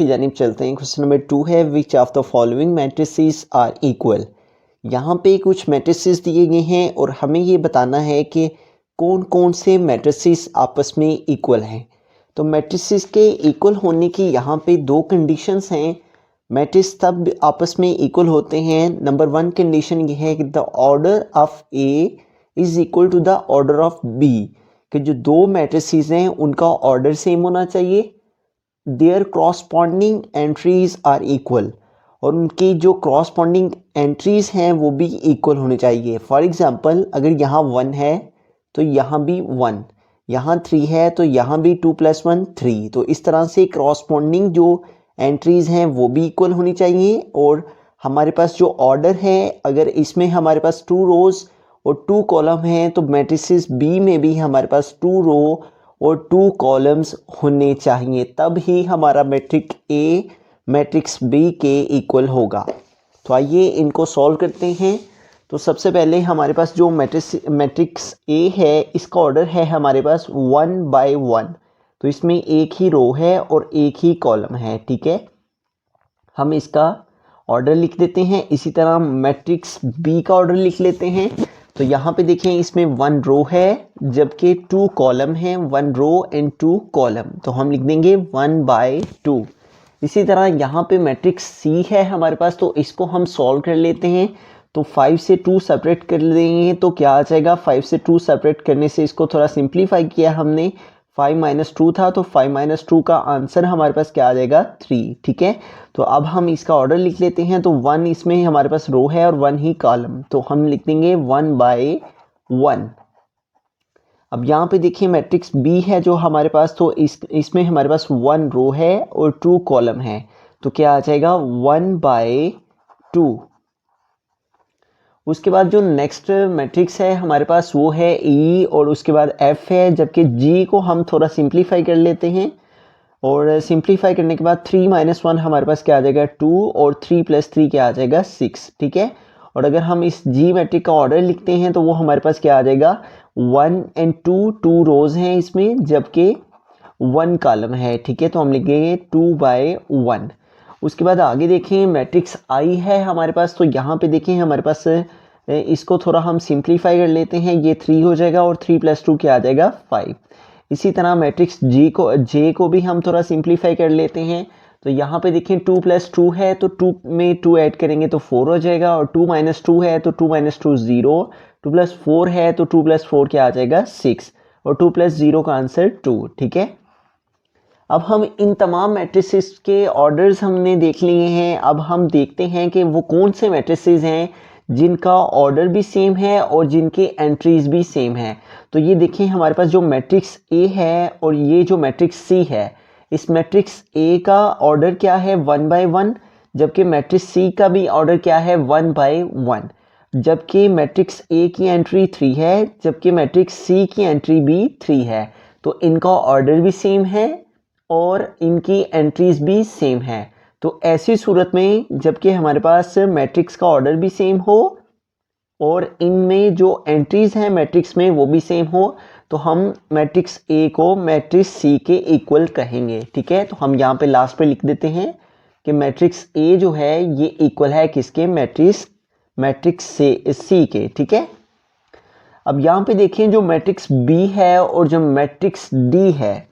की जानिब चलते हैं। क्वेश्चन नंबर 2 है, which of the following matrices are equal. यहाँ पे कुछ मैट्रिसेस दिए गए हैं और हमें ये बताना है कि कौन कौन से मैट्रिसेस आपस में इक्वल हैं। तो मैट्रिसेस के इक्वल होने की यहाँ पे दो कंडीशंस हैं। मैट्रिक्स तब आपस में इक्वल होते हैं। नंबर 1 कंडीशन ये है कि the order of A is equal to the order of B, कि जो दो मैट्रिसेस हैं उनका ऑर्डर सेम होना चाहिए। Their corresponding entries are equal, और उनकी जो क्रॉसपॉन्डिंग एंट्रीज हैं वो भी इक्वल होने चाहिए। फॉर एग्जांपल, अगर यहाँ 1 है तो यहाँ भी 1, यहाँ 3 है तो यहाँ भी 2 + 1 3। तो इस तरह से क्रॉसपॉन्डिंग जो एंट्रीज हैं वो भी इक्वल होनी चाहिए। और हमारे पास जो ऑर्डर है, अगर इसमें हमारे पास 2 रोज और 2 कॉलम हैं तो मैट्रिसेस बी में भी हमारे पास 2 रो और 2 कॉलम्स होने चाहिए, तब ही हमारा मैट्रिक्स ए मैट्रिक्स बी के इक्वल होगा। तो आइए इनको सॉल्व करते हैं। तो सबसे पहले हमारे पास जो मैट्रिक्स ए है इसका ऑर्डर है हमारे पास 1 by 1। तो इसमें एक ही रो है और एक ही कॉलम है, ठीक है। हम इसका ऑर्डर लिख देते हैं। इसी तरह मैट्रिक्स बी का ऑर्डर लिख लेते हैं। तो यहाँ पे देखें, इसमें 1 रो है जबकि 2 कॉलम हैं, 1 रो एंड 2 कॉलम। तो हम लिख देंगे 1 by 2। इसी तरह यहाँ पे मैट्रिक्स सी है हमारे पास, तो इसको हम सॉल्व कर लेते हैं। तो 5 से 2 सेपरेट कर देंगे तो क्या आ जाएगा, 5 से 2 सेपरेट करने से इसको थोड़ा सिंप्लीफाई किया हमने। 5 - 2 था तो 5 - 2 का आंसर हमारे पास क्या आ जाएगा, 3, ठीक है। तो अब हम इसका ऑर्डर लिख लेते हैं। तो 1 इसमें हमारे पास रो है और 1 ही कॉलम, तो हम लिख देंगे 1 by 1। अब यहाँ पे देखिए मैट्रिक्स बी है जो हमारे पास, तो इसमें हमारे पास 1 रो है और 2 कॉलम है। तो क्या आ जाएगा 1 by 2। उसके बाद जो नेक्स्ट मैट्रिक्स है हमारे पास वो है ई और उसके बाद एफ है, जबकि जी को हम थोड़ा सिंप्लीफाई कर लेते हैं। और सिंप्लीफाई करने के बाद 3 - 1 हमारे पास क्या आ जाएगा 2, और 3 + 3 क्या आ जाएगा 6, ठीक है। और अगर हम इस जी मैट्रिक का ऑर्डर लिखते हैं तो वो हमारे पास क्या आ जाएगा 1 and 2 रोज हैं इसमें, जबकि 1 कॉलम है, ठीक है। तो हम लिखेंगे 2 by 1। उसके बाद आगे देखें मैट्रिक्स आई है हमारे पास। तो यहाँ पे देखें हमारे पास इसको थोड़ा हम सिंप्लीफाई कर लेते हैं। ये 3 हो जाएगा और 3 + 2 क्या आ जाएगा 5। इसी तरह मैट्रिक्स जे को भी हम थोड़ा सिंप्लीफाई कर लेते हैं। तो यहाँ पे देखें 2 + 2 है तो 2 में 2 ऐड करेंगे तो 4 हो जाएगा, और 2 - 2 है तो 2 - 2 0, 2 + 4 है तो 2 + 4 क्या आ जाएगा 6, और 2 + 0 का आंसर 2, ठीक है। अब हम इन तमाम मैट्रिसेस के ऑर्डर्स हमने देख लिए हैं। अब हम देखते हैं कि वो कौन से मैट्रिसेस हैं जिनका ऑर्डर भी सेम है और जिनके एंट्रीज भी सेम है। तो ये देखिए हमारे पास जो मैट्रिक्स ए है और ये जो मैट्रिक्स सी है, इस मैट्रिक्स ए का ऑर्डर क्या है 1 by 1, जबकि मैट्रिक्स सी का भी ऑर्डर क्या है 1 by 1। जबकि मैट्रिक्स ए की एंट्री 3 है जबकि मैट्रिक्स सी की एंट्री भी 3 है। तो इनका ऑर्डर भी सेम है और इनकी एंट्रीज भी सेम है। तो ऐसी सूरत में जबकि हमारे पास मैट्रिक्स का ऑर्डर भी सेम हो और इनमें जो एंट्रीज हैं मैट्रिक्स में वो भी सेम हो, तो हम मैट्रिक्स ए को मैट्रिक्स सी के इक्वल कहेंगे, ठीक है। तो हम यहाँ पे लास्ट पे लिख देते हैं कि मैट्रिक्स ए जो है ये इक्वल है किसके, मैट्रिक्स सी के, ठीक है। अब यहाँ पे देखें जो मैट्रिक्स बी है और जो मैट्रिक्स डी है,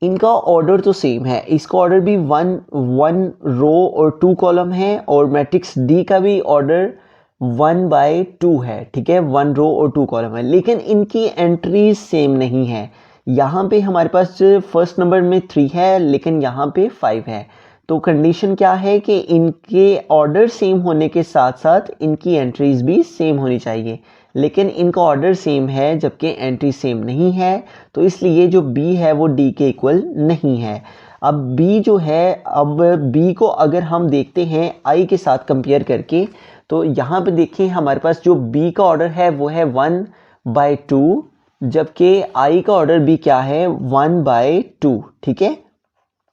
इनका ऑर्डर तो सेम है। इसका ऑर्डर भी 1 रो और 2 कॉलम है, और मैट्रिक्स डी का भी ऑर्डर 1 by 2 है, ठीक है। 1 रो और 2 कॉलम है, लेकिन इनकी एंट्रीज सेम नहीं है। यहाँ पे हमारे पास फर्स्ट नंबर में 3 है लेकिन यहाँ पे 5 है। तो कंडीशन क्या है कि इनके ऑर्डर सेम होने के साथ साथ इनकी एंट्रीज भी सेम होनी चाहिए, लेकिन इनका ऑर्डर सेम है जबकि एंट्री सेम नहीं है। तो इसलिए जो बी है वो डी के इक्वल नहीं है। अब बी जो है, अब बी को अगर हम देखते हैं आई के साथ कंपेयर करके, तो यहाँ पे देखिए हमारे पास जो बी का ऑर्डर है वो है 1 by 2, जबकि आई का ऑर्डर भी क्या है 1 by 2, ठीक है।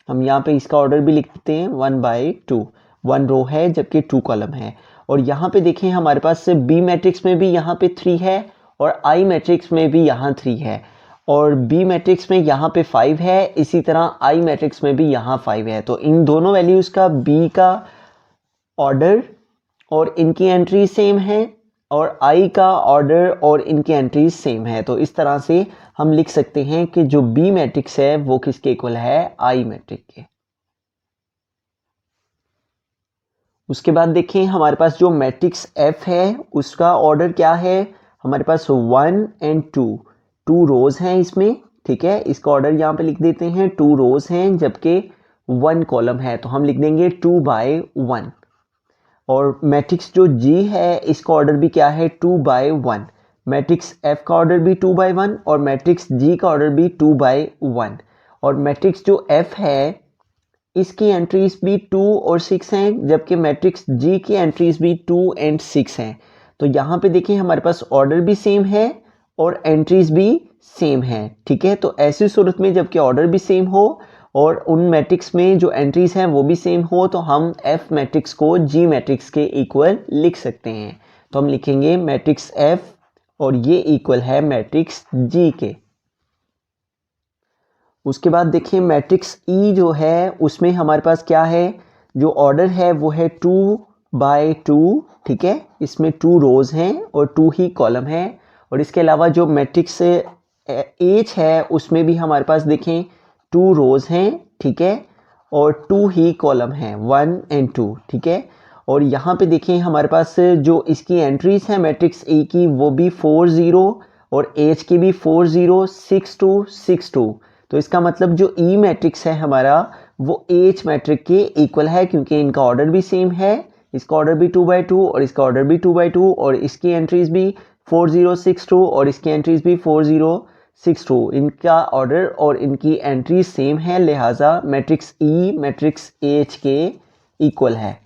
हम यहाँ पे इसका ऑर्डर भी लिख देते हैं 1 by 2। 1 रो है जबकि 2 कॉलम है। और यहाँ पे देखें हमारे पास बी मैट्रिक्स में भी यहाँ पे 3 है और आई मैट्रिक्स में भी यहाँ 3 है। और बी मैट्रिक्स में यहाँ पे 5 है, इसी तरह आई मैट्रिक्स में भी यहाँ 5 है। तो इन दोनों वैल्यूज़ का बी का ऑर्डर और इनकी एंट्री सेम है और आई का ऑर्डर और इनकी एंट्रीज सेम है। तो इस तरह से हम लिख सकते हैं कि जो बी मैट्रिक्स है वो किसके इक्वल है, आई मैट्रिक्स के। उसके बाद देखें हमारे पास जो मैट्रिक्स एफ है उसका ऑर्डर क्या है, हमारे पास 1 एंड 2 रोज हैं इसमें, ठीक है। इसका ऑर्डर यहाँ पे लिख देते हैं, 2 रोज हैं जबकि 1 कॉलम है, तो हम लिख देंगे 2/1। और मैट्रिक्स जो जी है इसका ऑर्डर भी क्या है, 2/1। मैट्रिक्स एफ का ऑर्डर भी 2/1 और मैट्रिक्स जी का ऑर्डर भी 2/1। और मैट्रिक्स जो एफ है इसकी एंट्रीज भी 2 और 6 हैं जबकि मैट्रिक्स जी की एंट्रीज भी 2 एंड 6 हैं। तो यहाँ पे देखिए हमारे पास ऑर्डर भी सेम है और एंट्रीज भी सेम है, ठीक है। तो ऐसी सूरत में जबकि ऑर्डर भी सेम हो और उन मैट्रिक्स में जो एंट्रीज हैं वो भी सेम हो तो हम एफ मैट्रिक्स को जी मैट्रिक्स के इक्वल लिख सकते हैं। तो हम लिखेंगे मैट्रिक्स एफ और ये इक्वल है मैट्रिक्स जी के। उसके बाद देखिए मैट्रिक्स ई जो है उसमें हमारे पास क्या है, जो ऑर्डर है वो है 2/2, ठीक है। इसमें 2 रोज हैं और 2 ही कॉलम है। और इसके अलावा जो मैट्रिक्स एच है उसमें भी हमारे पास देखें 2 रोज हैं, ठीक है, और 2 ही कॉलम हैं, 1 एंड 2, ठीक है। और यहाँ पे देखें हमारे पास जो इसकी एंट्रीज हैं मैट्रिक्स ए की वो भी 4 0 और एच की भी 4 0 6 2 6 2। तो इसका मतलब जो ई मैट्रिक्स है हमारा वो एच मैट्रिक के इक्वल है क्योंकि इनका ऑर्डर भी सेम है, इसका ऑर्डर भी 2/2 और इसका ऑर्डर भी 2/2 और इसकी एंट्रीज भी 4 0 6 2 और इसकी एंट्रीज भी 4 0 6 2। इनका ऑर्डर और इनकी एंट्रीज सेम है, लिहाजा मैट्रिक्स ई मैट्रिक्स एच के इक्वल है।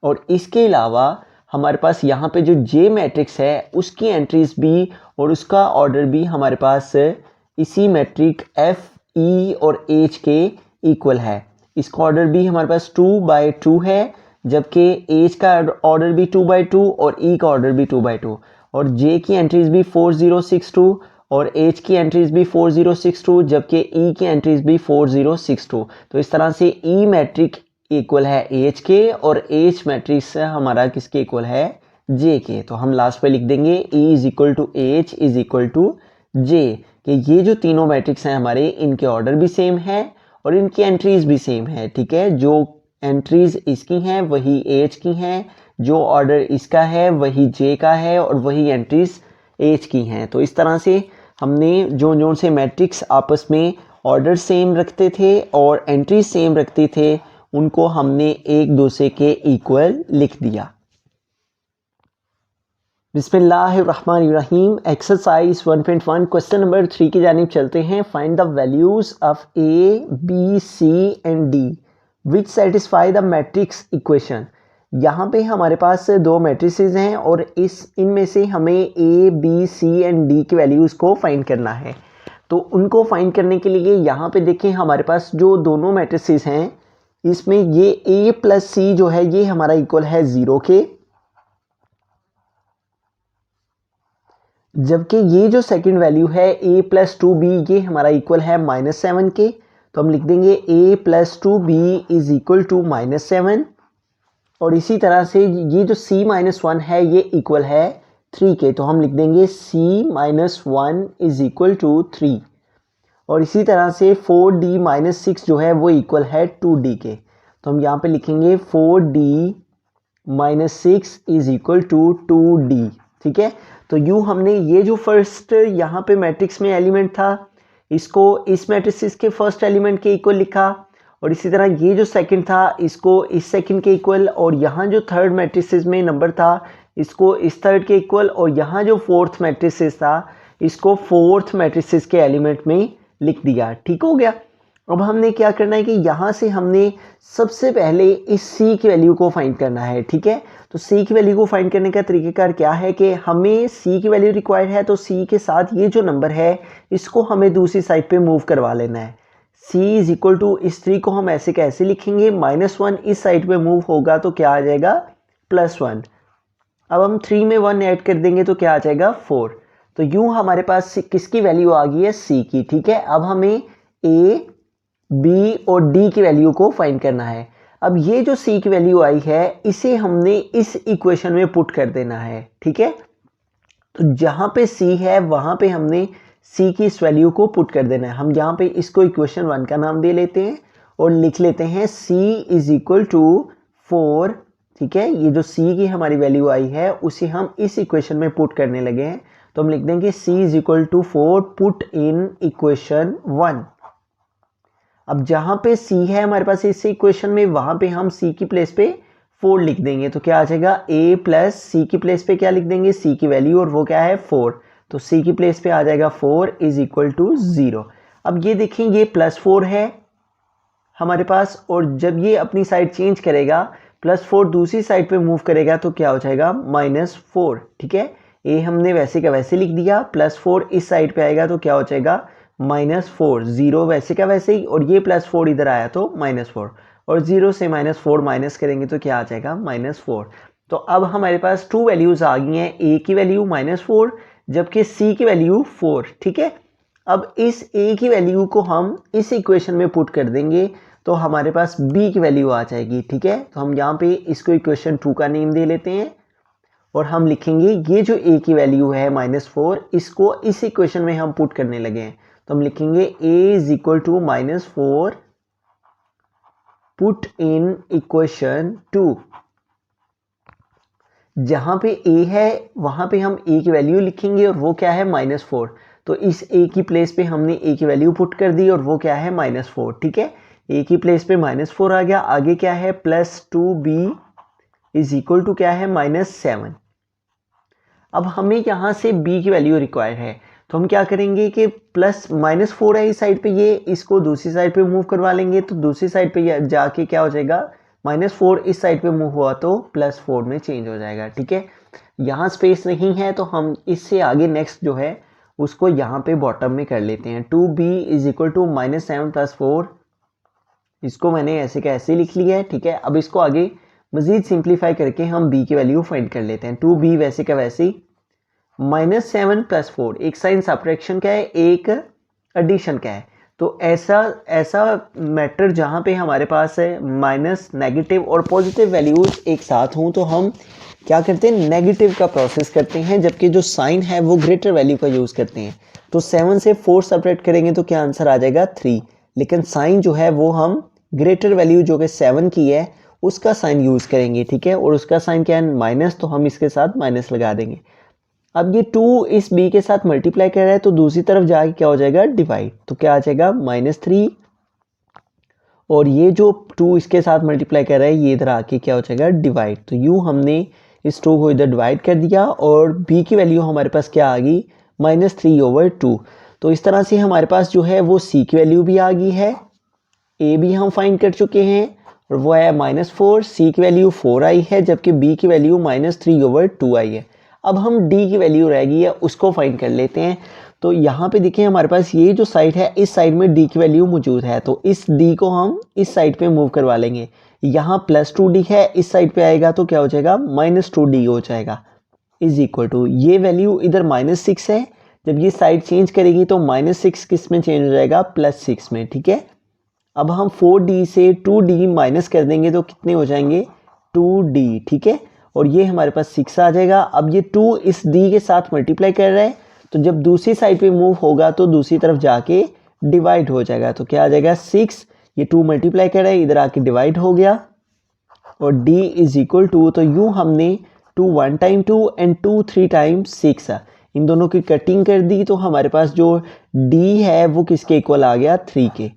और इसके अलावा हमारे पास यहाँ पे जो जे मैट्रिक्स है उसकी एंट्रीज भी और उसका ऑर्डर भी हमारे पास इसी मैट्रिक एफ ई और एच के इक्वल है। इसका ऑर्डर भी हमारे पास 2/2 है जबकि एच का ऑर्डर भी 2/2 और ई का ऑर्डर भी 2/2 और जे की एंट्रीज भी 4 0 6 2 और एच की एंट्रीज भी 4 0 6 2 जबकि ई की एंट्रीज भी 4 0 6 2। तो इस तरह से ई मैट्रिक इक्वल है एच के और एच मैट्रिक्स हमारा किसके इक्वल है, जे के। तो हम लास्ट पे लिख देंगे E is equal to H is equal to J, कि ये जो तीनों मैट्रिक्स हैं हमारे इनके ऑर्डर भी सेम है और इनकी एंट्रीज भी सेम है, ठीक है। जो एंट्रीज इसकी हैं वही एच की हैं, जो ऑर्डर इसका है वही जे का है और वही एंट्रीज एच की हैं। तो इस तरह से हमने जो से मैट्रिक्स आपस में ऑर्डर सेम रखते थे और एंट्रीज सेम रखते थे उनको हमने एक दूसरे के इक्वल लिख दिया। बिस्मिल्लाहिर्रहमानिर्रहीम। एक्सरसाइज 1.1 क्वेश्चन नंबर 3 की जानिब चलते हैं। Find the values of A B C and D which satisfy the matrix equation. यहाँ पे हमारे पास 2 मैट्रिसेस हैं और इनमें से हमें A B C and D की वैल्यूज़ को फाइंड करना है। तो उनको फाइंड करने के लिए यहाँ पे देखें हमारे पास जो दोनों मैट्रिसेस हैं इसमें ये a प्लस सी जो है ये हमारा इक्वल है 0 के, जबकि ये जो सेकंड वैल्यू है a प्लस 2b ये हमारा इक्वल है -7 के। तो हम लिख देंगे a plus 2b is equal to -7। और इसी तरह से ये जो c -1 है ये इक्वल है 3 के, तो हम लिख देंगे c -1 इज इक्वल टू 3। और इसी तरह से 4d - 6 जो है वो इक्वल है 2d के, तो हम यहाँ पे लिखेंगे 4d - 6 is equal to 2d, ठीक है। तो यूँ हमने ये जो फर्स्ट यहाँ पे मैट्रिक्स में एलिमेंट था इसको इस मैट्रिक्स के फर्स्ट एलिमेंट के इक्वल लिखा और इसी तरह ये जो सेकंड था इसको इस सेकंड के इक्वल और यहाँ जो थर्ड मैट्रिक्स में नंबर था इसको इस थर्ड के इक्वल और यहाँ जो फोर्थ मैट्रिक्स था इसको फोर्थ मैट्रिक्स के एलिमेंट में लिख दिया, ठीक हो गया। अब हमने क्या करना है कि यहाँ से हमने सबसे पहले इस c की वैल्यू को फाइंड करना है, ठीक है। तो c की वैल्यू को फाइंड करने का तरीकेकार क्या है कि हमें c की वैल्यू रिक्वायर्ड है तो c के साथ ये जो नंबर है इसको हमें दूसरी साइड पे मूव करवा लेना है। c इज इक्वल टू इस 3 को हम ऐसे कैसे लिखेंगे, -1 इस साइड पे मूव होगा तो क्या आ जाएगा +1। अब हम 3 में 1 ऐड कर देंगे तो क्या आ जाएगा 4। तो यूं हमारे पास किसकी वैल्यू आ गई है, सी की। ठीक है, अब हमें ए, बी और डी की वैल्यू को फाइंड करना है। अब ये जो सी की वैल्यू आई है इसे हमने इस इक्वेशन में पुट कर देना है। ठीक है, तो जहां पे सी है वहां पे हमने सी की इस वैल्यू को पुट कर देना है। हम यहाँ पे इसको इक्वेशन 1 का नाम दे लेते हैं और लिख लेते हैं सी इज इक्वल टू 4। ठीक है, ये जो सी की हमारी वैल्यू आई है उसे हम इस इक्वेशन में पुट करने लगे हैं, तो हम लिख देंगे C is equal to 4 put in equation 1। अब जहां पे सी है हमारे पास इस इक्वेशन में, वहां पे हम सी की प्लेस पे 4 लिख देंगे, तो क्या आ जाएगा a प्लस सी की प्लेस पे क्या लिख देंगे, सी की वैल्यू, और वो क्या है 4, तो सी की प्लेस पे आ जाएगा 4 इज इक्वल टू 0। अब ये देखेंगे प्लस 4 है हमारे पास, और जब ये अपनी साइड चेंज करेगा +4 दूसरी साइड पे मूव करेगा तो क्या हो जाएगा -4। ठीक है, ए हमने वैसे का वैसे लिख दिया, +4 इस साइड पे आएगा तो क्या हो जाएगा -4, 0 वैसे का वैसे ही, और ये +4 इधर आया तो -4, और 0 से -4 माइनस करेंगे तो क्या आ जाएगा -4। तो अब हमारे पास 2 वैल्यूज आ गई हैं, ए की वैल्यू -4 जबकि सी की वैल्यू 4। ठीक है, अब इस ए की वैल्यू को हम इस इक्वेशन में पुट कर देंगे तो हमारे पास बी की वैल्यू आ जाएगी। ठीक है, तो हम यहाँ पे इसको इक्वेशन 2 का नेम दे लेते हैं और हम लिखेंगे ये जो ए की वैल्यू है -4, इसको इस इक्वेशन में हम पुट करने लगे हैं, तो हम लिखेंगे a is equal to -4 put in equation 2। जहां पे a है वहां पे हम a की वैल्यू लिखेंगे और वो क्या है -4, तो इस a की प्लेस पे हमने a की वैल्यू पुट कर दी और वो क्या है -4। ठीक है, a की प्लेस पे -4 आ गया, आगे क्या है +2b इज इक्वल टू क्या है -7। अब हमें यहाँ से b की वैल्यू रिक्वायर्ड है, तो हम क्या करेंगे कि +-4 है इस साइड पे, ये इसको दूसरी साइड पे मूव करवा लेंगे, तो दूसरी साइड पे जाके क्या हो जाएगा -4 इस साइड पे मूव हुआ तो +4 में चेंज हो जाएगा। ठीक है, यहाँ स्पेस नहीं है तो हम इससे आगे नेक्स्ट जो है उसको यहाँ पे बॉटम में कर लेते हैं। 2b इज इक्वल टू -7 + 4, इसको मैंने ऐसे का ऐसे लिख लिया है। ठीक है, अब इसको आगे मजीद सिंप्लीफाई करके हम b की वैल्यू फाइंड कर लेते हैं। 2b वैसे का वैसे ही, -7 + 4, एक साइन सब्ट्रैक्शन का है, एक एडिशन का है, तो ऐसा मैटर जहाँ पे हमारे पास है माइनस, नेगेटिव और पॉजिटिव वैल्यूज एक साथ हों तो हम क्या करते हैं, नेगेटिव का प्रोसेस करते हैं, जबकि जो साइन है वो ग्रेटर वैल्यू का यूज़ करते हैं। तो 7 से 4 सब्ट्रैक्ट करेंगे तो क्या आंसर आ जाएगा 3, लेकिन साइन जो है वो हम ग्रेटर वैल्यू जो कि 7 की है उसका साइन यूज़ करेंगे। ठीक है, और उसका साइन क्या है माइनस, तो हम इसके साथ माइनस लगा देंगे। अब ये 2 इस b के साथ मल्टीप्लाई कर रहा है तो दूसरी तरफ जाके क्या हो जाएगा डिवाइड, तो क्या आ जाएगा -3, और ये जो 2 इसके साथ मल्टीप्लाई कर रहा है ये इधर आके क्या हो जाएगा डिवाइड। तो यूँ हमने इस 2 को इधर डिवाइड कर दिया और b की वैल्यू हमारे पास क्या आ गई -3/2। तो इस तरह से हमारे पास जो है वो c की वैल्यू भी आ गई है, a भी हम फाइंड कर चुके हैं और वो है -4, c की वैल्यू 4 आई है जबकि b की वैल्यू -3/2 आई है। अब हम d की वैल्यू रह गई है उसको फाइंड कर लेते हैं। तो यहाँ पे देखिए हमारे पास ये जो साइड है इस साइड में d की वैल्यू मौजूद है, तो इस d को हम इस साइड पे मूव करवा लेंगे। यहाँ +2d है, इस साइड पे आएगा तो क्या हो जाएगा -2d हो जाएगा, इज इक्वल टू ये वैल्यू इधर -6 है, जब ये साइड चेंज करेगी तो -6 किस में चेंज हो जाएगा +6 में। ठीक है, अब हम 4d से 2d माइनस कर देंगे तो कितने हो जाएंगे 2d। ठीक है, और ये हमारे पास 6 आ जाएगा। अब ये 2 इस d के साथ मल्टीप्लाई कर रहा है, तो जब दूसरी साइड पे मूव होगा तो दूसरी तरफ जाके डिवाइड हो जाएगा, तो क्या आ जाएगा 6, ये 2 मल्टीप्लाई कर रहा है इधर आके डिवाइड हो गया, और d इज इक्वल टू, तो यूँ हमने 2 1 टाइम 2 एंड 2 3 टाइम 6 इन दोनों की कटिंग कर दी, तो हमारे पास जो d है वो किसके इक्वल आ गया 3 के।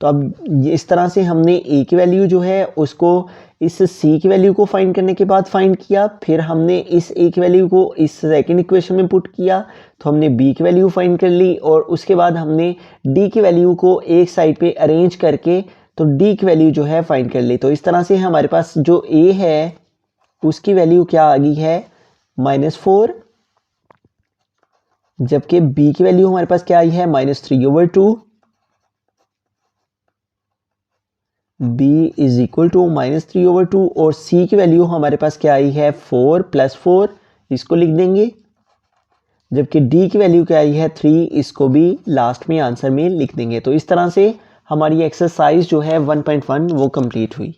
तो अब इस तरह से हमने a की वैल्यू जो है उसको इस c की वैल्यू को फाइंड करने के बाद फाइंड किया, फिर हमने इस a की वैल्यू को इस सेकंड इक्वेशन में पुट किया तो हमने b की वैल्यू फाइंड कर ली, और उसके बाद हमने d की वैल्यू को एक साइड पे अरेंज करके तो d की वैल्यू जो है फाइंड कर ली। तो इस तरह से हमारे पास जो a है उसकी वैल्यू क्या आ गई है -4, जबकि b की वैल्यू हमारे पास क्या आई है -3/2, b इज इक्वल टू -3/2, और c की वैल्यू हमारे पास क्या आई है 4 + 4, इसको लिख देंगे जबकि डी की वैल्यू क्या आई है 3, इसको भी लास्ट में आंसर में लिख देंगे। तो इस तरह से हमारी एक्सरसाइज जो है 1.1 वो कंप्लीट हुई।